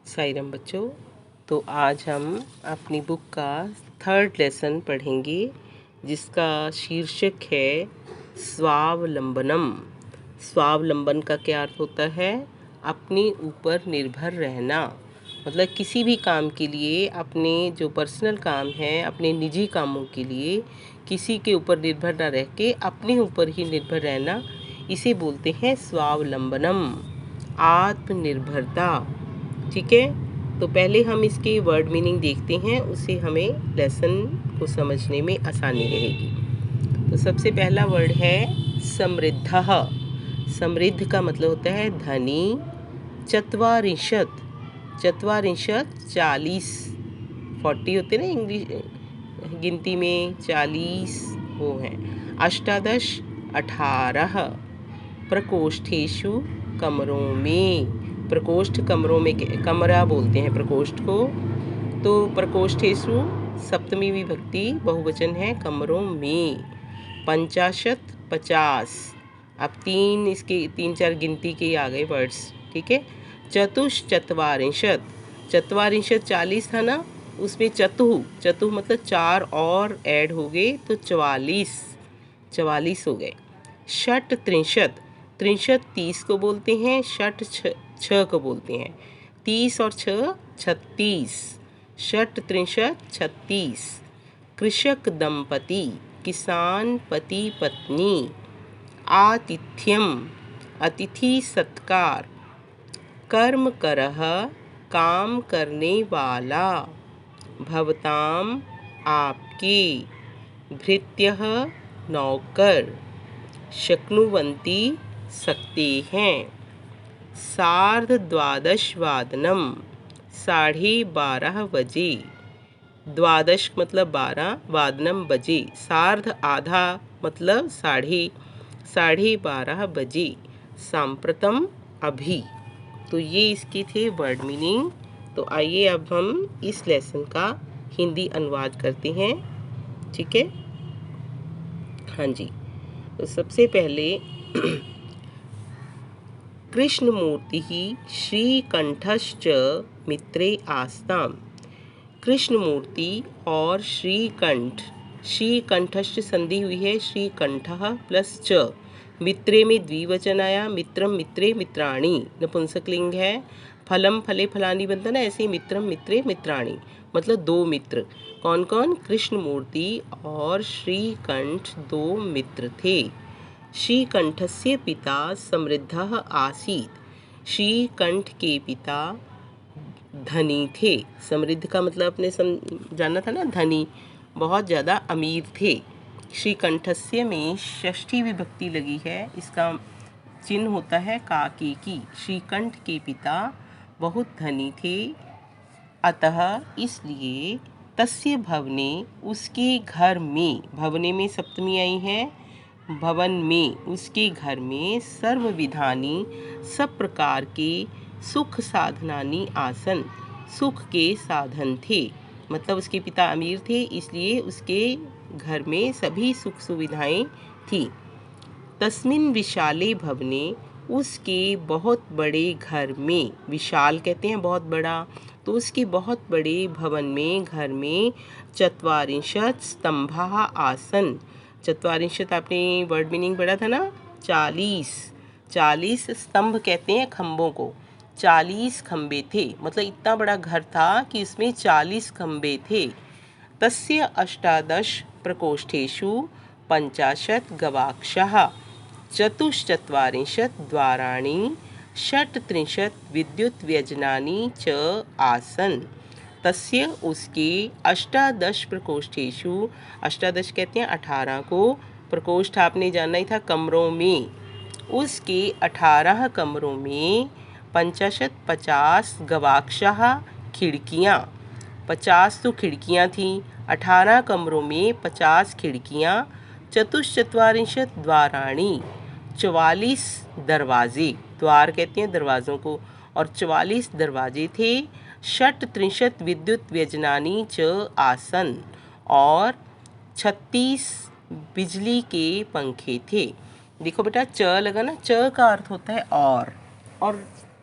साईराम बच्चों, तो आज हम अपनी बुक का थर्ड लेसन पढ़ेंगे जिसका शीर्षक है स्वावलंबनम। स्वावलंबन का क्या अर्थ होता है? अपने ऊपर निर्भर रहना। मतलब किसी भी काम के लिए, अपने जो पर्सनल काम है, अपने निजी कामों के लिए किसी के ऊपर निर्भर ना रह के अपने ऊपर ही निर्भर रहना, इसे बोलते हैं स्वावलंबनम, आत्मनिर्भरता। ठीक है, तो पहले हम इसके वर्ड मीनिंग देखते हैं, उससे हमें लेसन को समझने में आसानी रहेगी। तो सबसे पहला वर्ड है समृद्धः। समृद्ध का मतलब होता है धनी। चत्वारिंशत्, चत्वारिंशत् 40, 40 होते ना इंग्लिश गिनती में, 40 वो हैं। अष्टादश 18। प्रकोष्ठेषु कमरों में, प्रकोष्ठ कमरों में, कमरा बोलते हैं प्रकोष्ठ को। तो प्रकोष्ठेषु सप्तमी विभक्ति बहुवचन है, कमरों में। पंचाशत 50। अब इसके तीन चार गिनती के आ गए वर्ड्स। ठीक है। चतुश्चत्वारिंशत्, चत्वारिंशत् 40 था ना, उसमें चतुः मतलब 4 और ऐड हो गए तो 44 हो गए। षट त्रिंशत्, त्रिंशत् 30 को बोलते हैं, षट 6 को बोलते हैं। 30 और 6 36। षट त्रिंशत् 36। कृषक दंपति, किसान पति पत्नी। आतिथ्यम, अतिथि सत्कार। कर्म करः, काम करने वाला। भवताम, आपके। भृत्यः, नौकर। शक्नुवन्ति, सकते हैं। सार्धद्वादशवादनम, 12:30 बजे। द्वादश मतलब 12, वादनम बजे। सार्ध आधा मतलब साढ़े, 12:30 बजे। सांप्रतम अभी। तो ये इसके थे वर्ड मीनिंग। तो आइए अब हम इस लेसन का हिंदी अनुवाद करते हैं। ठीक है, हाँ जी। तो सबसे पहले कृष्णमूर्ति श्रीकंठश्च मित्रे आस्ताम। कृष्णमूर्ति और श्रीकंठ, श्रीकंठश्च संधि हुई है, श्रीकंठः प्लस च। मित्रे में द्विवचन आया, मित्रम मित्रे मित्राणि नपुंसकलिंग है। फलम फले फलानी बनता ना, ऐसे ही मित्रम मित्रे मित्राणि मतलब दो मित्र। कौन कौन? कृष्णमूर्ति और श्रीकंठ दो मित्र थे। श्रीकंठस्य पिता समृद्धः आसीत्। श्रीकंठ के पिता धनी थे। समृद्ध का मतलब अपने जाना था ना, धनी, बहुत ज़्यादा अमीर थे। श्रीकंठस्य में षष्ठी विभक्ति लगी है, इसका चिन्ह होता है काके की। श्रीकंठ के पिता बहुत धनी थे, अतः इसलिए तस्य भवने, उसके घर में, भवने में सप्तमी आई है, भवन में, उसके घर में सर्वविधानी, सब प्रकार के सुख साधनानि आसन, सुख के साधन थे। मतलब उसके पिता अमीर थे, इसलिए उसके घर में सभी सुख सुविधाएं थी। तस्मिन् विशाले भवने, उसके बहुत बड़े घर में, विशाल कहते हैं बहुत बड़ा, तो उसके बहुत बड़े भवन में, घर में, चत्वारिंशत् स्तंभः आसन। चत्वारिंशत् आपने वर्ड मीनिंग पढ़ा था ना, 40 स्तंभ कहते हैं खम्भों को। 40 खम्भे थे, मतलब इतना बड़ा घर था कि इसमें 40 खम्भे थे। तस्य अष्टादश प्रकोष्ठेषु 50 गवाक्षाः। चतुश्चत्वारिंशत् द्वाराणि। षट्त्रिंशत् विद्युत् व्यजनानि च आसन्। तस्य, उसके, अष्टादश प्रकोष्ठेषु, अष्टादश कहते हैं 18 को, प्रकोष्ठ आपने जाना ही था कमरों में, उसके 18 कमरों में। 50 गवाक्षाः, खिड़कियाँ, 50 तो खिड़कियाँ थीं, 18 कमरों में 50 खिड़कियाँ। चतुश्चत्वारिंशत् द्वाराणि, 44 दरवाजे, द्वार कहते हैं दरवाज़ों को, और 44 दरवाजे थे। षट्त्रिंशत् विद्युत व्यजनानि च आसन, और 36 बिजली के पंखे थे। देखो बेटा, च लगा ना, च का अर्थ होता है और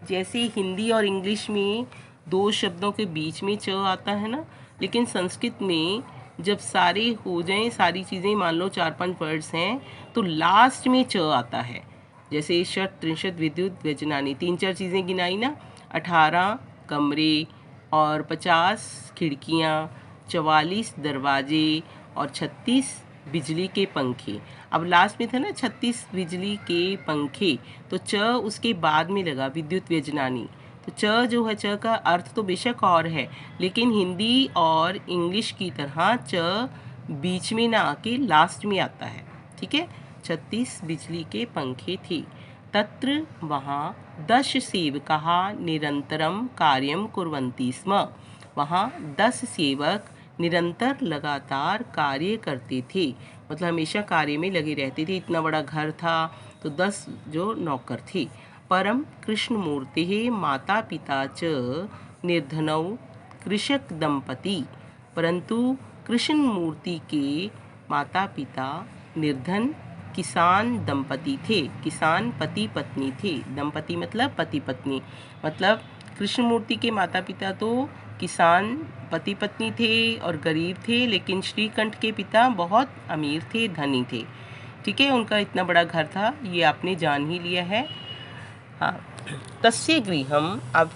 जैसे हिंदी और इंग्लिश में दो शब्दों के बीच में च आता है ना, लेकिन संस्कृत में जब सारे हो जाएं, सारी चीज़ें मान लो 4-5 वर्ड्स हैं, तो लास्ट में च आता है। जैसे षट त्रिंशत विद्युत व्यजनानी, 3-4 चीज़ें गिनाई ना, 18 कमरे और 50 खिड़कियाँ, 44 दरवाजे और 36 बिजली के पंखे। अब लास्ट में था ना 36 बिजली के पंखे, तो च उसके बाद में लगा, विद्युत व्यजनानी। तो च जो है, च का अर्थ तो बेशक और है, लेकिन हिंदी और इंग्लिश की तरह च बीच में ना आके लास्ट में आता है। ठीक है, 36 बिजली के पंखे थे। तत्र वहाँ 10 सेवकाः निरंतरम कार्यम कुर्वन्ति स्म। वहाँ 10 सेवक निरंतर लगातार कार्य करते थे, मतलब हमेशा कार्य में लगे रहते थे। इतना बड़ा घर था तो 10 जो नौकर थे। परम कृष्णमूर्तेः माता पिता च निर्धनौ कृषक दंपति। परंतु कृष्ण मूर्ति के माता पिता निर्धन किसान दंपति थे। किसान पति पत्नी थे। दंपति मतलब पति पत्नी, मतलब कृष्ण मूर्ति के माता पिता तो किसान पति पत्नी थे और गरीब थे, लेकिन श्रीकंठ के पिता बहुत अमीर थे, धनी थे। ठीक है, उनका इतना बड़ा घर था, ये आपने जान ही लिया है। हाँ, तस्य गृहम, अब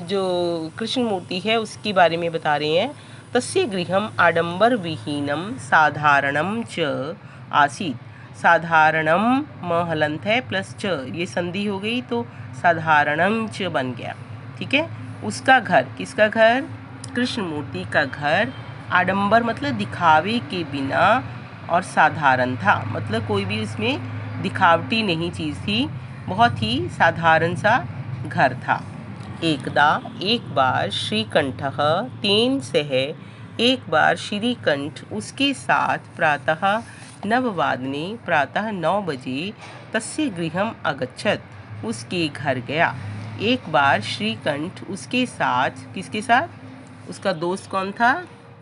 जो कृष्ण मूर्ति है उसके बारे में बता रहे हैं। तस्य गृहम आडंबर विहीनम साधारणम च आसीत। साधारणम म हलंत है प्लस च, ये संधि हो गई तो साधारणम च बन गया। ठीक है, उसका घर, किसका घर? कृष्ण मूर्ति का घर। आडंबर मतलब दिखावे के बिना, और साधारण था मतलब कोई भी उसमें दिखावटी नहीं चीज़ थी, बहुत ही साधारण सा घर था। एकदा, एक बार, श्रीकंठः तेन सह, एक बार श्रीकंठ उसके साथ प्रातः नववादने, प्रातः 9 बजे, तस्य गृहम अगच्छत, उसके घर गया। एक बार श्रीकंठ उसके साथ, किसके साथ? उसका दोस्त कौन था?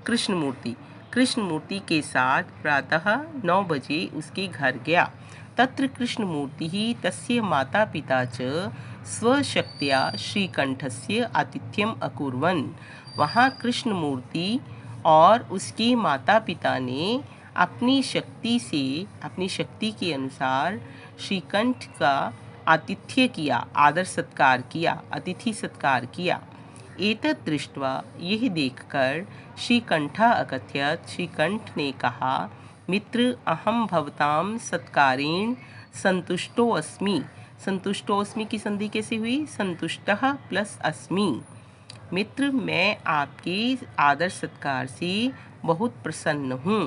कृष्ण मूर्ति। कृष्ण मूर्ति के साथ प्रातः 9 बजे उसके घर गया। तत्र कृष्ण मूर्ति ही तस्य माता पिता च स्वशक्त्या श्रीकंठस्य आतिथ्यम अकुर्वन्। वहाँ कृष्ण मूर्ति और उसके माता पिता ने अपनी शक्ति से, अपनी शक्ति के अनुसार श्रीकंठ का आतिथ्य किया, आदर सत्कार किया, अतिथि सत्कार किया। एतत् दृष्ट्वा, यह देखकर, श्रीकंठः अकथयत्, श्रीकंठ ने कहा, मित्र अहम भवताम सत्कारेण संतुष्टो अस्मि। संतुष्टो अस्मि की संधि कैसे हुई? संतुष्टः प्लस अस्मि। मित्र, मैं आपके आदर सत्कार से बहुत प्रसन्न हूँ।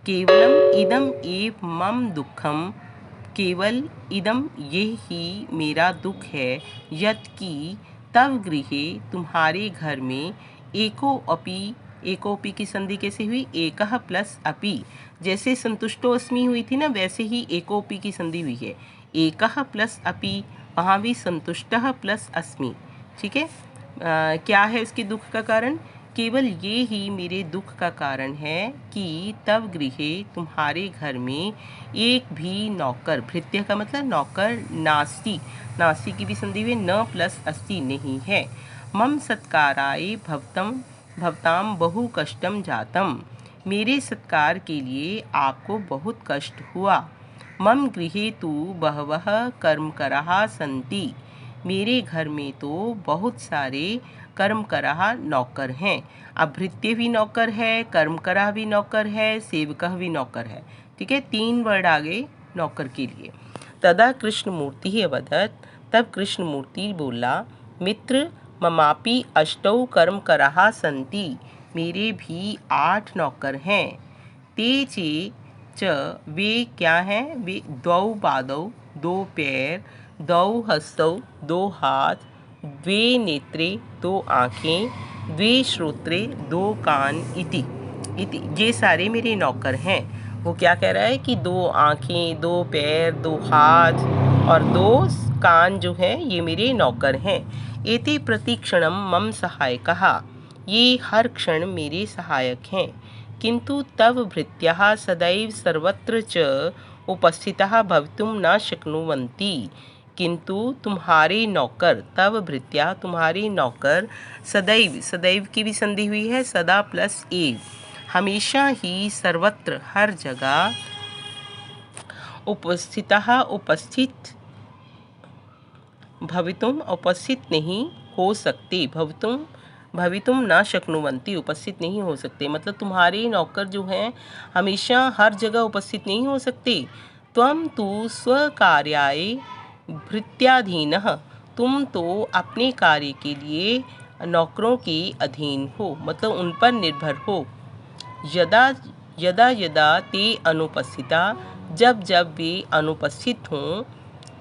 केवलम इदम एव मम दुखम, केवल इदम, ये ही मेरा दुख है, यत् कि तव गृहे, तुम्हारे घर में, एको अपि, एकोपि की संधि कैसे हुई? एकः प्लस अपि। जैसे संतुष्टो अस्मि हुई थी ना, वैसे ही एकोपि की संधि हुई है। एकः प्लस अपि, वहाँ भी संतुष्टः प्लस अस्मि। ठीक है, क्या है उसके दुख का कारण? केवल ये ही मेरे दुख का कारण है कि तव गृहे, तुम्हारे घर में, एक भी नौकर, भृत्य का मतलब नौकर, नास्ति, नास्ति की भी संधि हुई, न प्लस अस्ति, नहीं है। मम सत्काराय भवताम बहु कष्टम जातम, मेरे सत्कार के लिए आपको बहुत कष्ट हुआ। मम गृहे तु बहवः कर्मकराः सन्ति, मेरे घर में तो बहुत सारे कर्मकराः नौकर हैं। अब भृत्य भी नौकर है, कर्मकराः भी नौकर है, सेवकः भी नौकर है। ठीक है, 3 वर्ड आ गए नौकर के लिए। तदा कृष्ण मूर्ति ही अवदत्, तब कृष्ण मूर्ति बोला, मित्र ममापि अष्टौ कर्मकराः सन्ति, मेरे भी 8 नौकर हैं। ते चे च, वे क्या हैं? वे द्वौ पादौ, 2 पैर, द्वौ हस्तौ, 2 हाथ, द्वे नेत्रे, 2 आँखें, द्वे श्रोत्रे, 2 कान, इति ये सारे मेरे नौकर हैं। वो क्या कह रहा है कि 2 आँखें, 2 पैर, 2 हाथ और 2 कान जो हैं, ये मेरे नौकर हैं। एते प्रतिक्षणम मम सहायकः, ये हर क्षण मेरे सहायक हैं। किंतु तव भृत्यः सदैव सर्वत्र च उपस्थितः भवितुं न शक्नुवन्ति, किंतु तुम्हारे नौकर, तव भृत्या तुम्हारे नौकर, सदैव, सदैव की भी संधि हुई है, सदा प्लस एव, हमेशा ही, सर्वत्र हर जगह, उपस्थितः उपस्थित, भवितुम उपस्थित नहीं हो सकते, भवितुम न शक्नुवन्ति, उपस्थित नहीं हो सकते, मतलब तुम्हारे नौकर जो हैं हमेशा हर जगह उपस्थित नहीं हो सकते। त्वं तु स्वकार्याय भृत्याधीनः, तुम तो अपने कार्य के लिए नौकरों के अधीन हो, मतलब उन पर निर्भर हो। यदा यदा यदा ते अनुपस्थिता, जब जब वे अनुपस्थित हों,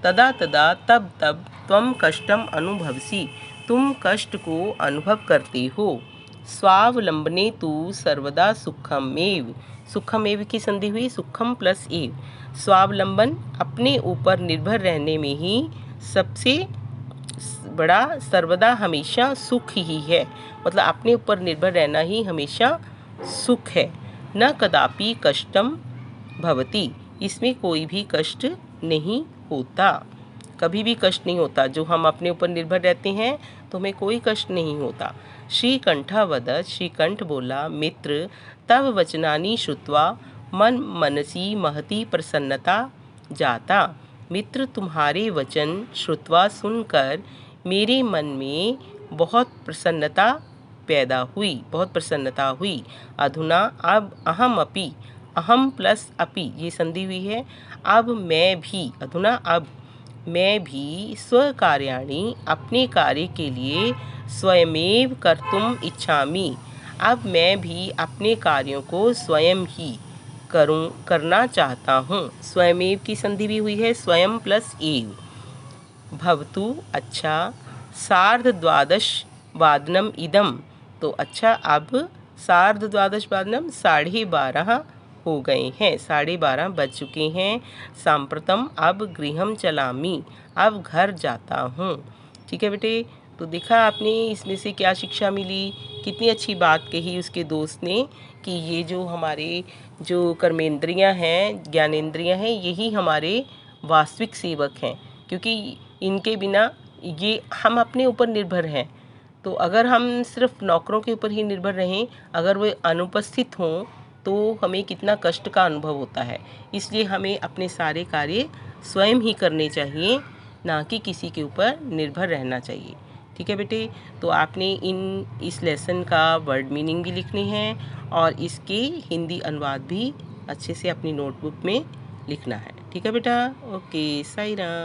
तदा तदा तब तब, त्वं कष्टम अनुभवसि, तुम कष्ट को अनुभव करते हो। स्वावलंबने तु सर्वदा सुखमेव, सुखमेव की संधि हुई, सुखम प्लस एव, स्वावलंबन अपने ऊपर निर्भर रहने में ही सबसे बड़ा सर्वदा हमेशा सुख ही है, मतलब अपने ऊपर निर्भर रहना ही हमेशा सुख है। न कदापि कष्टम भवति, इसमें कोई भी कष्ट नहीं होता, कभी भी कष्ट नहीं होता। जो हम अपने ऊपर निर्भर रहते हैं तो हमें कोई कष्ट नहीं होता। श्रीकंठः वदत्, श्रीकंठ बोला, मित्र तव वचनानि श्रुत्वा मन मनसि महती प्रसन्नता जाता, मित्र तुम्हारे वचन श्रुत्वा सुनकर मेरे मन में बहुत प्रसन्नता पैदा हुई, बहुत प्रसन्नता हुई। अधुना अब अहम अपि, अहम प्लस अपि ये संधि हुई है, अब मैं भी, अधुना अब मैं भी, स्वकार्याणि अपने कार्य के लिए, स्वयमेव कर्तुम इच्छामि, अब मैं भी अपने कार्यों को स्वयं ही करना चाहता हूँ। स्वयमेव की संधि भी हुई है, स्वयं प्लस एव। भवतु अच्छा, सार्धद्वादश वादनम इदम, तो अच्छा अब सार्धद्वादश वादनम 12:30 हो गए हैं, 12:30 बज चुके हैं। सांप्रतम अब गृहम चलामी, अब घर जाता हूँ। ठीक है बेटे, तो देखा आपने इसमें से क्या शिक्षा मिली, कितनी अच्छी बात कही उसके दोस्त ने कि ये जो हमारे जो कर्मेंद्रियाँ हैं, ज्ञानेंद्रियाँ हैं, यही हमारे वास्तविक सेवक हैं, क्योंकि इनके बिना ये हम अपने ऊपर निर्भर हैं। तो अगर हम सिर्फ नौकरों के ऊपर ही निर्भर रहें, अगर वे अनुपस्थित हों तो हमें कितना कष्ट का अनुभव होता है। इसलिए हमें अपने सारे कार्य स्वयं ही करने चाहिए, ना कि किसी के ऊपर निर्भर रहना चाहिए। ठीक है बेटे, तो आपने इस लेसन का वर्ड मीनिंग भी लिखनी है और इसके हिंदी अनुवाद भी अच्छे से अपनी नोटबुक में लिखना है। ठीक है बेटा, ओके, साई राम।